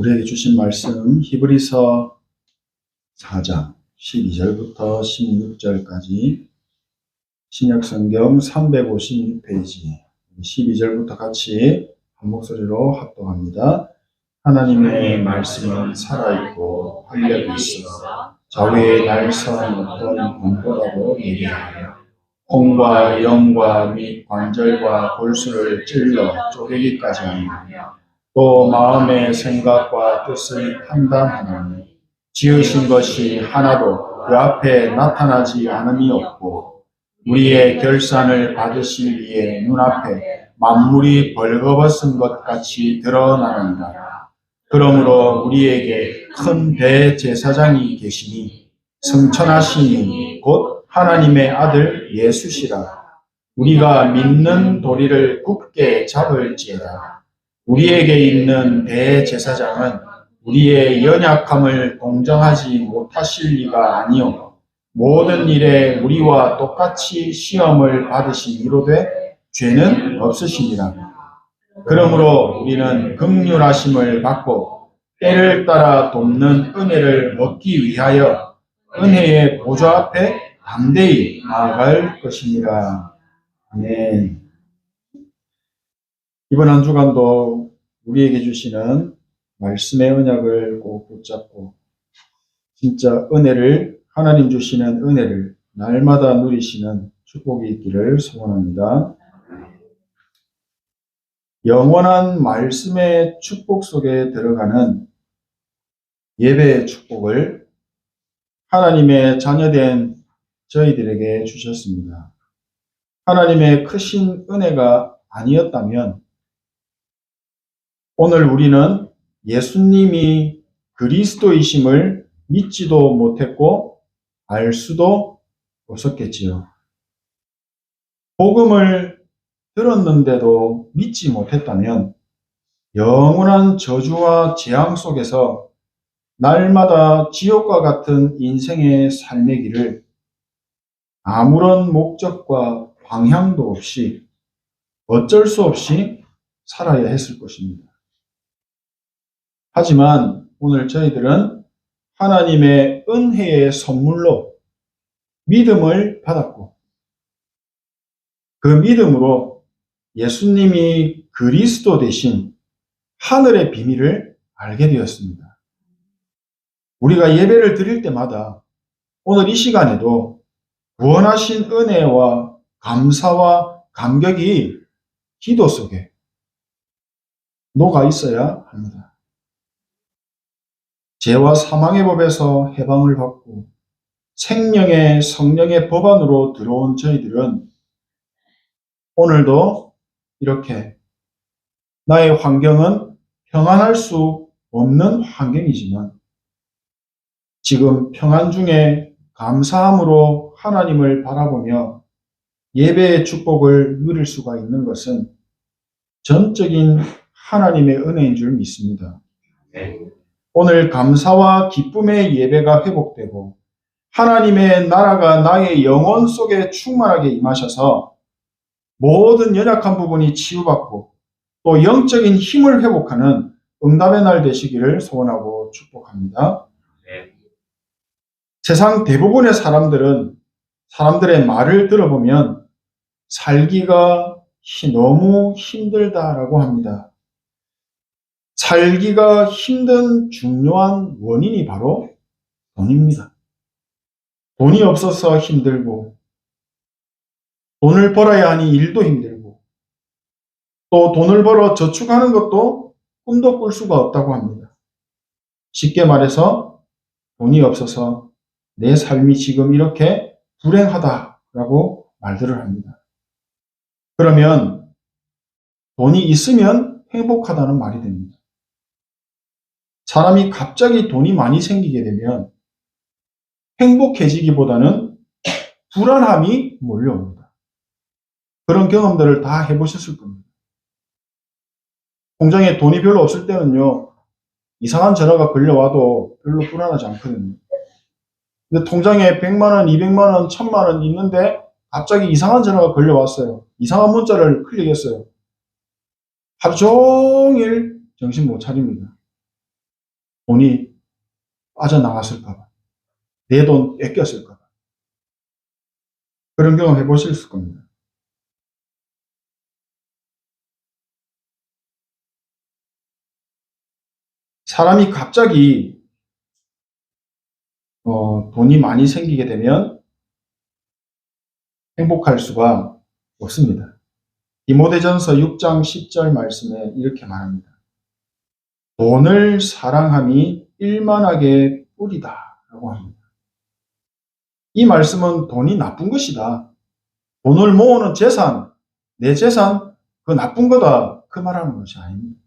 우리에게 주신 말씀 히브리서 4장 12절부터 16절까지 신약성경 356페이지 12절부터 같이 한 목소리로 합독합니다. 하나님의 말씀은 살아있고 활력이 있어 저위의 날선 어떤 검보다도 예리하여 혼과 영과 및 관절과 골수를 찔러 쪼개기까지 하며 또 마음의 생각과 뜻을 판단하나니 지으신 것이 하나도 그 앞에 나타나지 않음이 없고 우리의 결산을 받으실 이의 눈앞에 만물이 벌거벗은 것 같이 드러나느니라. 그러므로 우리에게 큰 대제사장이 계시니 성천하시니 곧 하나님의 아들 예수시라. 우리가 믿는 도리를 굳게 잡을지어다. 우리에게 있는 대제사장은 우리의 연약함을 동정하지 못하실 리가 아니요 모든 일에 우리와 똑같이 시험을 받으신 이로되 죄는 없으시니라. 그러므로 우리는 긍휼하심을 받고 때를 따라 돕는 은혜를 얻기 위하여 은혜의 보좌 앞에 담대히 나아갈 것이니라. 아멘. 이번 한 주간도 우리에게 주시는 말씀의 언약을 꼭 붙잡고 진짜 은혜를, 하나님 주시는 은혜를 날마다 누리시는 축복이 있기를 소원합니다. 영원한 말씀의 축복 속에 들어가는 예배의 축복을 하나님의 자녀된 저희들에게 주셨습니다. 하나님의 크신 은혜가 아니었다면 오늘 우리는 예수님이 그리스도이심을 믿지도 못했고 알 수도 없었겠지요. 복음을 들었는데도 믿지 못했다면 영원한 저주와 재앙 속에서 날마다 지옥과 같은 인생의 삶의 길을 아무런 목적과 방향도 없이 어쩔 수 없이 살아야 했을 것입니다. 하지만 오늘 저희들은 하나님의 은혜의 선물로 믿음을 받았고 그 믿음으로 예수님이 그리스도 되신 하늘의 비밀을 알게 되었습니다. 우리가 예배를 드릴 때마다 오늘 이 시간에도 구원하신 은혜와 감사와 감격이 기도 속에 녹아 있어야 합니다. 죄와 사망의 법에서 해방을 받고 생명의 성령의 법 안으로 들어온 저희들은 오늘도 이렇게 나의 환경은 평안할 수 없는 환경이지만 지금 평안 중에 감사함으로 하나님을 바라보며 예배의 축복을 누릴 수가 있는 것은 전적인 하나님의 은혜인 줄 믿습니다. 오늘 감사와 기쁨의 예배가 회복되고 하나님의 나라가 나의 영혼 속에 충만하게 임하셔서 모든 연약한 부분이 치유받고 또 영적인 힘을 회복하는 응답의 날 되시기를 소원하고 축복합니다. 세상 대부분의 사람들의 말을 들어보면 살기가 너무 힘들다라고 합니다. 살기가 힘든 중요한 원인이 바로 돈입니다. 돈이 없어서 힘들고 돈을 벌어야 하니 일도 힘들고 또 돈을 벌어 저축하는 것도 꿈도 꿀 수가 없다고 합니다. 쉽게 말해서 돈이 없어서 내 삶이 지금 이렇게 불행하다라고 말들을 합니다. 그러면 돈이 있으면 행복하다는 말이 됩니다. 사람이 갑자기 돈이 많이 생기게 되면 행복해지기보다는 불안함이 몰려옵니다. 그런 경험들을 다 해보셨을 겁니다. 통장에 돈이 별로 없을 때는요, 이상한 전화가 걸려와도 별로 불안하지 않거든요. 근데 통장에 100만 원, 200만 원, 1000만 원 있는데 갑자기 이상한 전화가 걸려왔어요. 이상한 문자를 클릭했어요. 하루 종일 정신 못 차립니다. 돈이 빠져나갔을까봐, 내 돈 뺏겼을까봐. 그런 경험 해보실 겁니다. 사람이 갑자기 돈이 많이 생기게 되면 행복할 수가 없습니다. 디모데전서 6장 10절 말씀에 이렇게 말합니다. 돈을 사랑함이 일만하게 뿌리다 라고 합니다. 이 말씀은 돈이 나쁜 것이다, 돈을 모으는 재산, 내 재산, 그 나쁜 거다, 그 말하는 것이 아닙니다.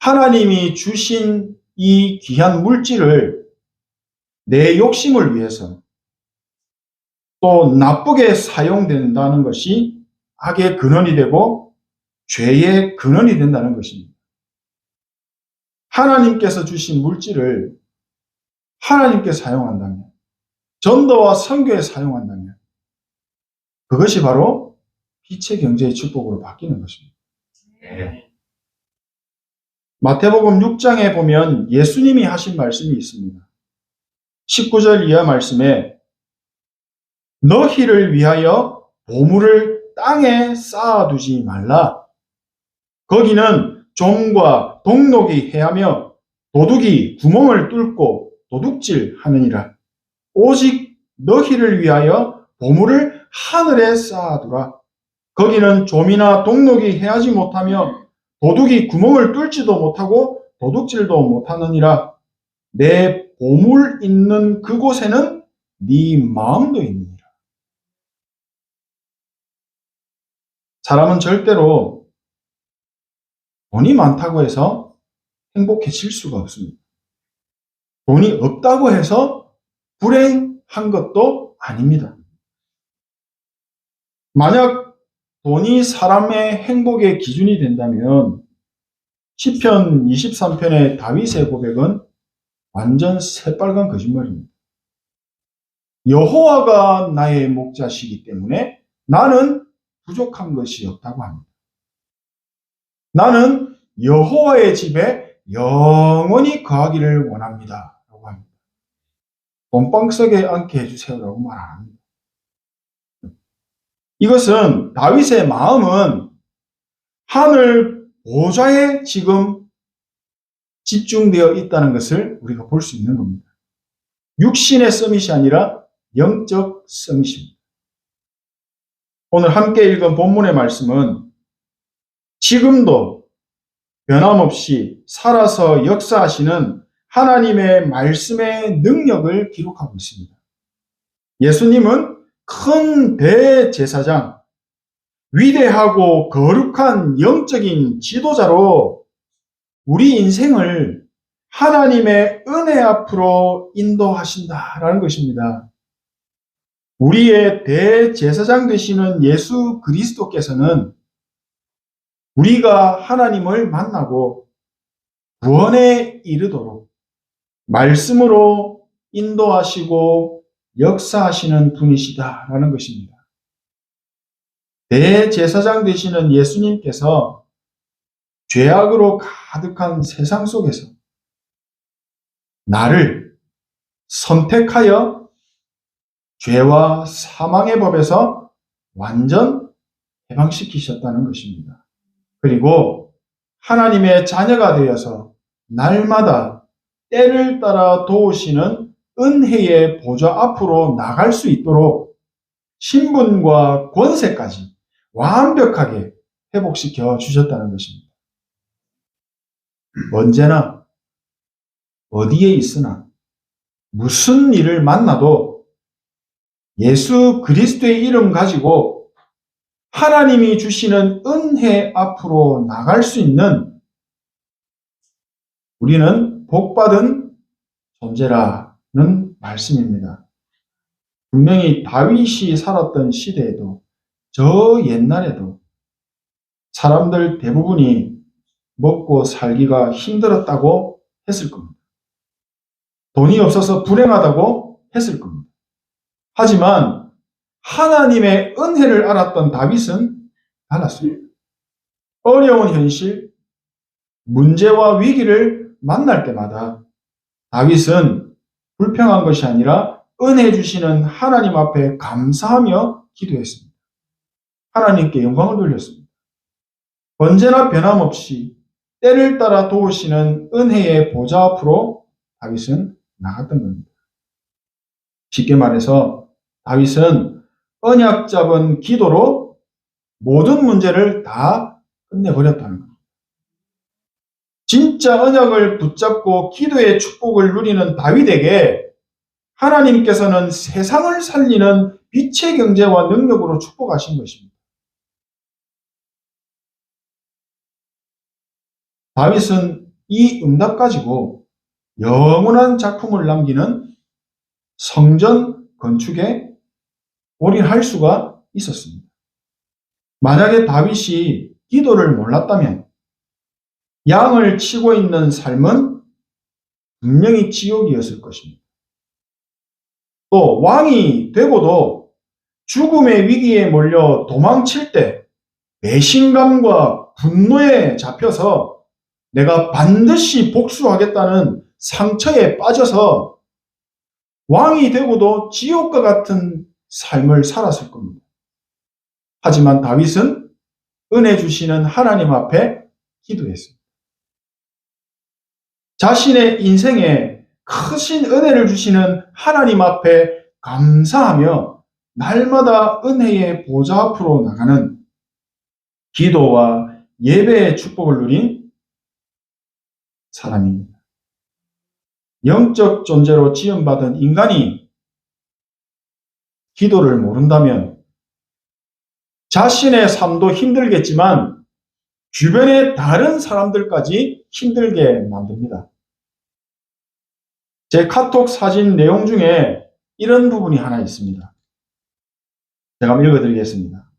하나님이 주신 이 귀한 물질을 내 욕심을 위해서 또 나쁘게 사용된다는 것이 악의 근원이 되고 죄의 근원이 된다는 것입니다. 하나님께서 주신 물질을 하나님께 사용한다면, 전도와 선교에 사용한다면 그것이 바로 빛의 경제의 축복으로 바뀌는 것입니다. 마태복음 6장에 보면 예수님이 하신 말씀이 있습니다. 19절 이하 말씀에 너희를 위하여 보물을 땅에 쌓아두지 말라. 거기는 좀과 동록이 해하며 도둑이 구멍을 뚫고 도둑질하느니라. 오직 너희를 위하여 보물을 하늘에 쌓아두라. 거기는 좀이나 동록이 해하지 못하며 도둑이 구멍을 뚫지도 못하고 도둑질도 못하느니라. 내 보물 있는 그곳에는 네 마음도 있느니라. 사람은 절대로 돈이 많다고 해서 행복해질 수가 없습니다. 돈이 없다고 해서 불행한 것도 아닙니다. 만약 돈이 사람의 행복의 기준이 된다면 시편 23편의 다윗의 고백은 완전 새빨간 거짓말입니다. 여호와가 나의 목자시기 때문에 나는 부족한 것이 없다고 합니다. 나는 여호와의 집에 영원히 거하기를 원합니다 라고 합니다. 돈방석에 앉게 해주세요라고 말 안 합니다. 이것은 다윗의 마음은 하늘 보좌에 지금 집중되어 있다는 것을 우리가 볼 수 있는 겁니다. 육신의 서밋이 아니라 영적 서밋입니다. 오늘 함께 읽은 본문의 말씀은 지금도 변함없이 살아서 역사하시는 하나님의 말씀의 능력을 기록하고 있습니다. 예수님은 큰 대제사장, 위대하고 거룩한 영적인 지도자로 우리 인생을 하나님의 은혜 앞으로 인도하신다라는 것입니다. 우리의 대제사장 되시는 예수 그리스도께서는 우리가 하나님을 만나고 구원에 이르도록 말씀으로 인도하시고 역사하시는 분이시다라는 것입니다. 대제사장 되시는 예수님께서 죄악으로 가득한 세상 속에서 나를 선택하여 죄와 사망의 법에서 완전 해방시키셨다는 것입니다. 그리고 하나님의 자녀가 되어서 날마다 때를 따라 도우시는 은혜의 보좌 앞으로 나갈 수 있도록 신분과 권세까지 완벽하게 회복시켜 주셨다는 것입니다. 언제나 어디에 있으나 무슨 일을 만나도 예수 그리스도의 이름 가지고 하나님이 주시는 은혜 앞으로 나갈 수 있는 우리는 복받은 존재라는 말씀입니다. 분명히 다윗이 살았던 시대에도 저 옛날에도 사람들 대부분이 먹고 살기가 힘들었다고 했을 겁니다. 돈이 없어서 불행하다고 했을 겁니다. 하지만 하나님의 은혜를 알았던 다윗은 달랐어요. 어려운 현실, 문제와 위기를 만날 때마다 다윗은 불평한 것이 아니라 은혜 주시는 하나님 앞에 감사하며 기도했습니다. 하나님께 영광을 돌렸습니다. 언제나 변함없이 때를 따라 도우시는 은혜의 보좌 앞으로 다윗은 나갔던 겁니다. 쉽게 말해서 다윗은 언약 잡은 기도로 모든 문제를 다 끝내버렸다는 겁니다. 진짜 언약을 붙잡고 기도의 축복을 누리는 다윗에게 하나님께서는 세상을 살리는 빛의 경제와 능력으로 축복하신 것입니다. 다윗은 이 응답 가지고 영원한 작품을 남기는 성전 건축에 올인할 수가 있었습니다. 만약에 다윗이 기도를 몰랐다면 양을 치고 있는 삶은 분명히 지옥이었을 것입니다. 또 왕이 되고도 죽음의 위기에 몰려 도망칠 때 배신감과 분노에 잡혀서 내가 반드시 복수하겠다는 상처에 빠져서 왕이 되고도 지옥과 같은 삶을 살았을 겁니다. 하지만 다윗은 은혜 주시는 하나님 앞에 기도했습니다. 자신의 인생에 크신 은혜를 주시는 하나님 앞에 감사하며 날마다 은혜의 보좌 앞으로 나가는 기도와 예배의 축복을 누린 사람입니다. 영적 존재로 지음받은 인간이 기도를 모른다면 자신의 삶도 힘들겠지만 주변의 다른 사람들까지 힘들게 만듭니다. 제 카톡 사진 내용 중에 이런 부분이 하나 있습니다. 제가 한번 읽어드리겠습니다.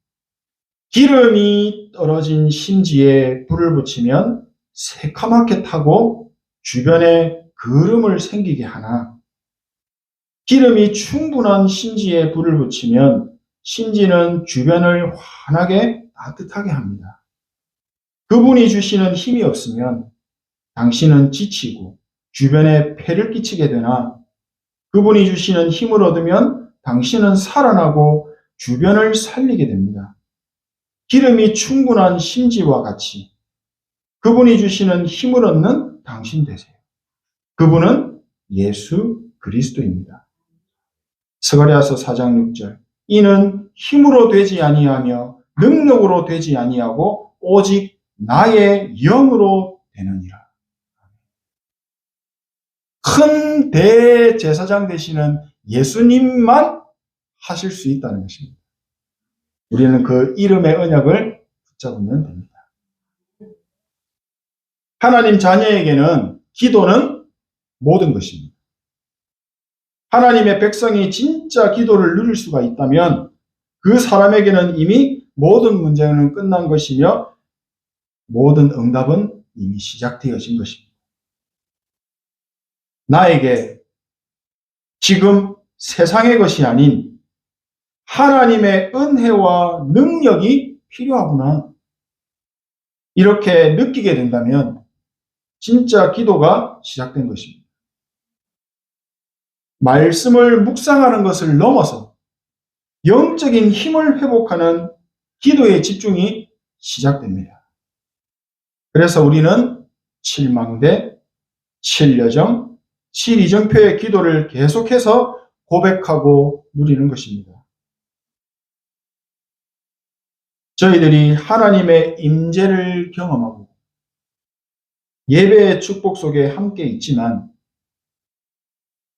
기름이 떨어진 심지에 불을 붙이면 새카맣게 타고 주변에 그름을 생기게 하나 기름이 충분한 심지에 불을 붙이면 심지는 주변을 환하게 따뜻하게 합니다. 그분이 주시는 힘이 없으면 당신은 지치고 주변에 폐를 끼치게 되나 그분이 주시는 힘을 얻으면 당신은 살아나고 주변을 살리게 됩니다. 기름이 충분한 심지와 같이 그분이 주시는 힘을 얻는 당신 되세요. 그분은 예수 그리스도입니다. 스가랴서 4장 6절 이는 힘으로 되지 아니하며 능력으로 되지 아니하고 오직 나의 영으로 되느니라. 큰 대제사장 되시는 예수님만 하실 수 있다는 것입니다. 우리는 그 이름의 언약을 붙잡으면 됩니다. 하나님 자녀에게는 기도는 모든 것입니다. 하나님의 백성이 진짜 기도를 누릴 수가 있다면 그 사람에게는 이미 모든 문제는 끝난 것이며 모든 응답은 이미 시작되어진 것입니다. 나에게 지금 세상의 것이 아닌 하나님의 은혜와 능력이 필요하구나. 이렇게 느끼게 된다면 진짜 기도가 시작된 것입니다. 말씀을 묵상하는 것을 넘어서 영적인 힘을 회복하는 기도의 집중이 시작됩니다. 그래서 우리는 7망대, 7여정, 7이정표의 기도를 계속해서 고백하고 누리는 것입니다. 저희들이 하나님의 임재를 경험하고 예배의 축복 속에 함께 있지만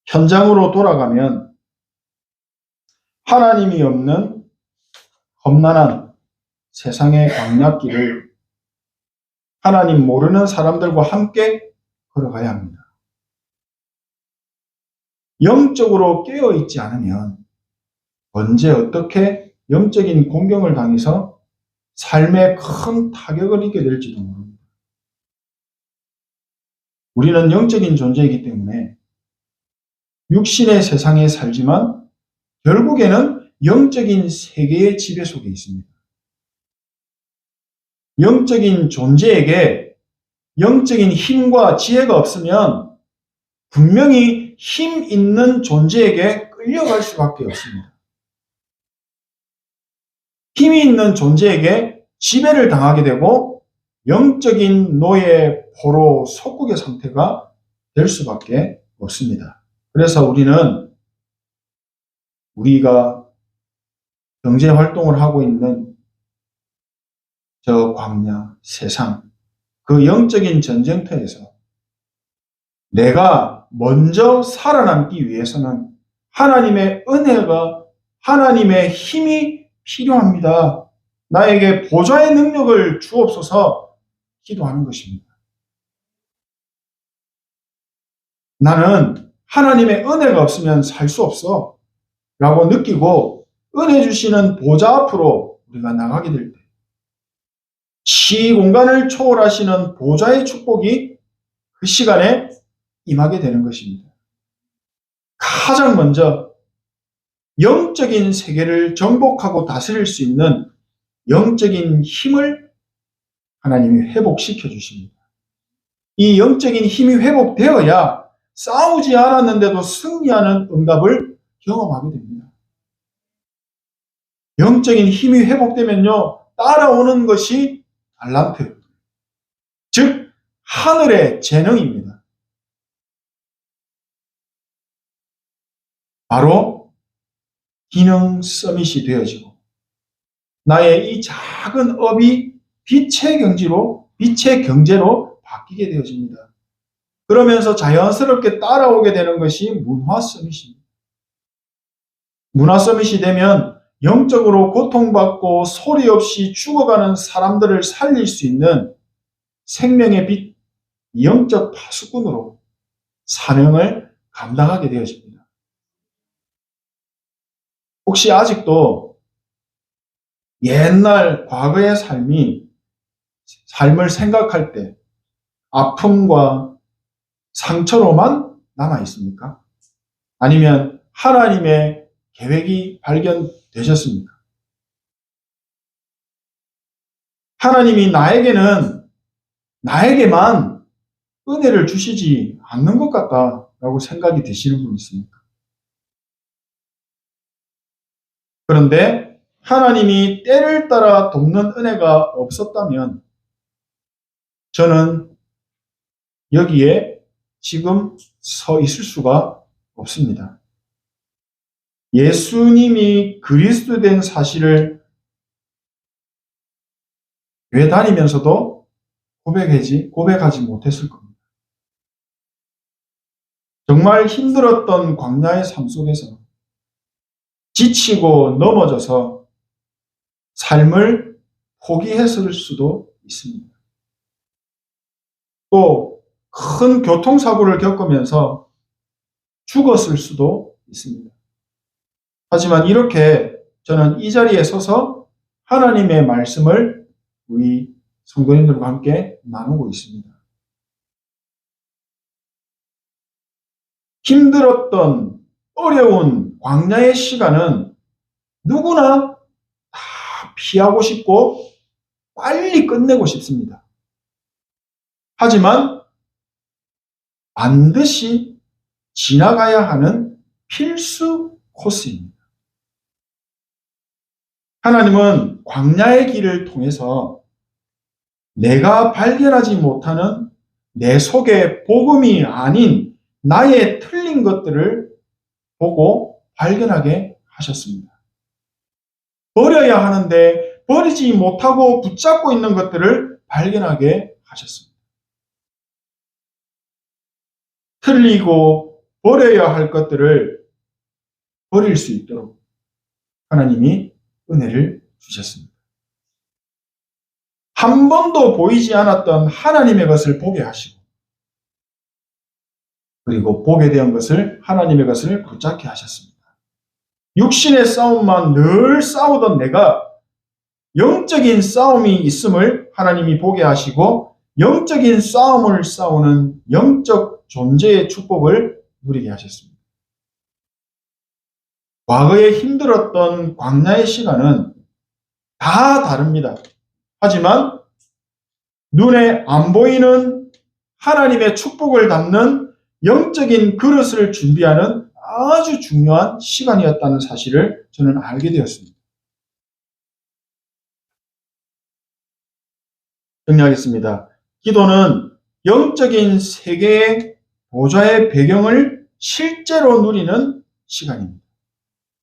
현장으로 돌아가면 하나님이 없는 험난한 세상의 광야길을 하나님 모르는 사람들과 함께 걸어가야 합니다. 영적으로 깨어있지 않으면 언제 어떻게 영적인 공경을 당해서 삶에 큰 타격을 입게 될지도 모릅니다. 우리는 영적인 존재이기 때문에 육신의 세상에 살지만 결국에는 영적인 세계의 지배 속에 있습니다. 영적인 존재에게 영적인 힘과 지혜가 없으면 분명히 힘 있는 존재에게 끌려갈 수밖에 없습니다. 힘이 있는 존재에게 지배를 당하게 되고 영적인 노예, 포로, 속국의 상태가 될 수밖에 없습니다. 그래서 우리가 경제 활동을 하고 있는 저 광야, 세상, 그 영적인 전쟁터에서 내가 먼저 살아남기 위해서는 하나님의 은혜가, 하나님의 힘이 필요합니다. 나에게 보좌의 능력을 주옵소서 기도하는 것입니다. 나는 하나님의 은혜가 없으면 살 수 없어 라고 느끼고 은혜 주시는 보좌 앞으로 우리가 나가게 될 때 시공간을 초월하시는 보좌의 축복이 그 시간에 임하게 되는 것입니다. 가장 먼저 영적인 세계를 정복하고 다스릴 수 있는 영적인 힘을 하나님이 회복시켜 주십니다. 이 영적인 힘이 회복되어야 싸우지 않았는데도 승리하는 응답을 경험하게 됩니다. 영적인 힘이 회복되면요, 따라오는 것이 달란트, 즉 하늘의 재능입니다. 바로 기능 서밋이 되어지고 나의 이 작은 업이 빛의 경제로 바뀌게 되어집니다. 그러면서 자연스럽게 따라오게 되는 것이 문화 서밋입니다. 문화 서밋이 되면 영적으로 고통받고 소리 없이 죽어가는 사람들을 살릴 수 있는 생명의 빛, 영적 파수꾼으로 사명을 감당하게 되어집니다. 혹시 아직도 옛날 과거의 삶을 생각할 때 아픔과 상처로만 남아 있습니까? 아니면 하나님의 계획이 발견되셨습니까? 하나님이 나에게만 은혜를 주시지 않는 것 같다라고 생각이 드시는 분 있습니까? 그런데 하나님이 때를 따라 돕는 은혜가 없었다면 저는 여기에 지금 서 있을 수가 없습니다. 예수님이 그리스도 된 사실을 교회 다니면서도 고백하지 못했을 겁니다. 정말 힘들었던 광야의 삶 속에서 지치고 넘어져서 삶을 포기했을 수도 있습니다. 또 큰 교통사고를 겪으면서 죽었을 수도 있습니다. 하지만 이렇게 저는 이 자리에 서서 하나님의 말씀을 우리 성도님들과 함께 나누고 있습니다. 힘들었던 어려운 광야의 시간은 누구나 다 피하고 싶고 빨리 끝내고 싶습니다. 하지만 반드시 지나가야 하는 필수 코스입니다. 하나님은 광야의 길을 통해서 내가 발견하지 못하는 내 속에 복음이 아닌 나의 틀린 것들을 보고 발견하게 하셨습니다. 버려야 하는데 버리지 못하고 붙잡고 있는 것들을 발견하게 하셨습니다. 틀리고 버려야 할 것들을 버릴 수 있도록 하나님이 은혜를 주셨습니다. 한 번도 보이지 않았던 하나님의 것을 보게 하시고 그리고 보게 된 것을 하나님의 것을 붙잡게 하셨습니다. 육신의 싸움만 늘 싸우던 내가 영적인 싸움이 있음을 하나님이 보게 하시고 영적인 싸움을 싸우는 영적 존재의 축복을 누리게 하셨습니다. 과거에 힘들었던 광야의 시간은 다 다릅니다. 하지만 눈에 안 보이는 하나님의 축복을 담는 영적인 그릇을 준비하는 아주 중요한 시간이었다는 사실을 저는 알게 되었습니다. 정리하겠습니다. 기도는 영적인 세계의 보좌의 배경을 실제로 누리는 시간입니다.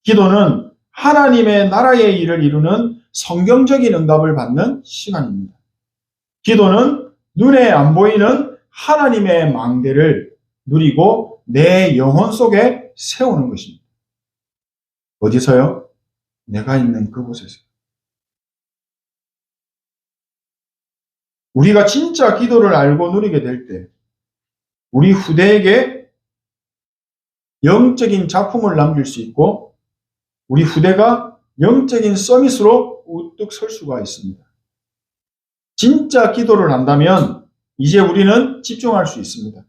기도는 하나님의 나라의 일을 이루는 성경적인 응답을 받는 시간입니다. 기도는 눈에 안 보이는 하나님의 망대를 누리고 내 영혼 속에 세우는 것입니다. 어디서요? 내가 있는 그곳에서. 우리가 진짜 기도를 알고 누리게 될 때 우리 후대에게 영적인 작품을 남길 수 있고 우리 후대가 영적인 서밋으로 우뚝 설 수가 있습니다. 진짜 기도를 한다면 이제 우리는 집중할 수 있습니다.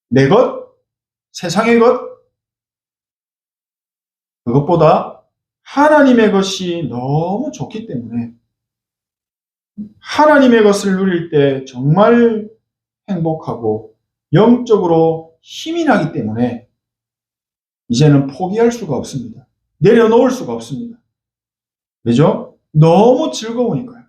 내 것, 세상의 것, 그것보다 하나님의 것이 너무 좋기 때문에 하나님의 것을 누릴 때 정말 행복하고 영적으로 힘이 나기 때문에 이제는 포기할 수가 없습니다. 내려놓을 수가 없습니다. 왜죠? 너무 즐거우니까요.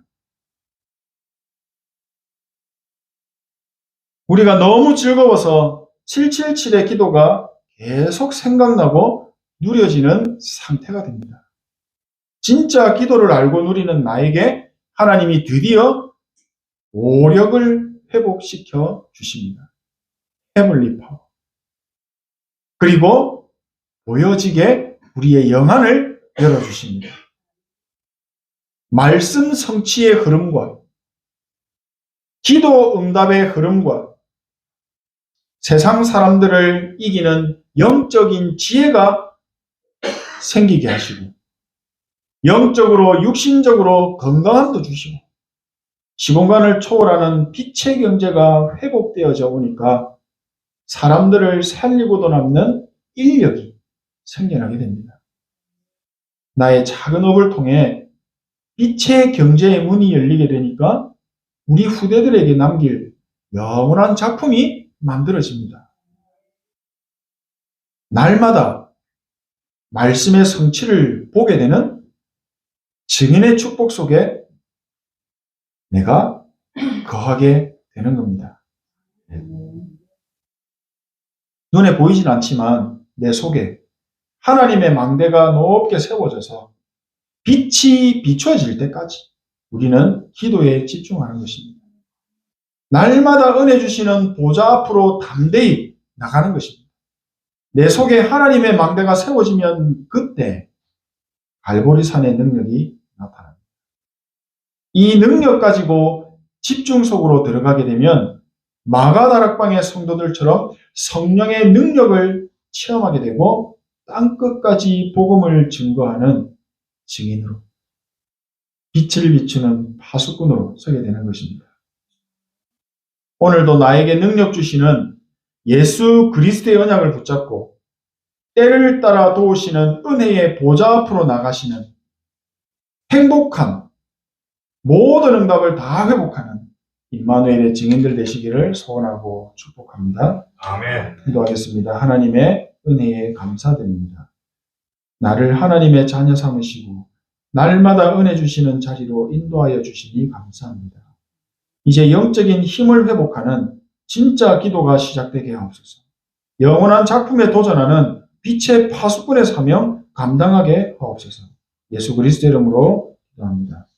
우리가 너무 즐거워서 777의 기도가 계속 생각나고 누려지는 상태가 됩니다. 진짜 기도를 알고 누리는 나에게 하나님이 드디어 오력을 회복시켜 주십니다. 헤블리 파워. 그리고 보여지게 우리의 영안을 열어주십니다. 말씀 성취의 흐름과 기도 응답의 흐름과 세상 사람들을 이기는 영적인 지혜가 생기게 하시고 영적으로 육신적으로 건강함도 주시고 시공간을 초월하는 빛의 경제가 회복되어져 오니까 사람들을 살리고도 남는 인력이 생겨나게 됩니다. 나의 작은 업을 통해 빛의 경제의 문이 열리게 되니까 우리 후대들에게 남길 영원한 작품이 만들어집니다. 날마다 말씀의 성취를 보게 되는 증인의 축복 속에 내가 거하게 되는 겁니다. 눈에 보이진 않지만 내 속에 하나님의 망대가 높게 세워져서 빛이 비춰질 때까지 우리는 기도에 집중하는 것입니다. 날마다 은혜 주시는 보좌 앞으로 담대히 나가는 것입니다. 내 속에 하나님의 망대가 세워지면 그때 갈보리산의 능력이 나타납니다. 이 능력 가지고 집중 속으로 들어가게 되면 마가다락방의 성도들처럼 성령의 능력을 체험하게 되고 땅끝까지 복음을 증거하는 증인으로 빛을 비추는 파수꾼으로 서게 되는 것입니다. 오늘도 나에게 능력 주시는 예수 그리스도의 언약을 붙잡고 때를 따라 도우시는 은혜의 보좌 앞으로 나가시는 행복한 모든 응답을 다 회복하는 임마누엘의 증인들 되시기를 소원하고 축복합니다. 아멘. 기도하겠습니다. 하나님의 은혜에 감사드립니다. 나를 하나님의 자녀 삼으시고 날마다 은혜 주시는 자리로 인도하여 주시니 감사합니다. 이제 영적인 힘을 회복하는 진짜 기도가 시작되게 하옵소서. 영원한 작품에 도전하는 빛의 파수꾼의 사명 감당하게 하옵소서. 예수 그리스도 이름으로 기도합니다.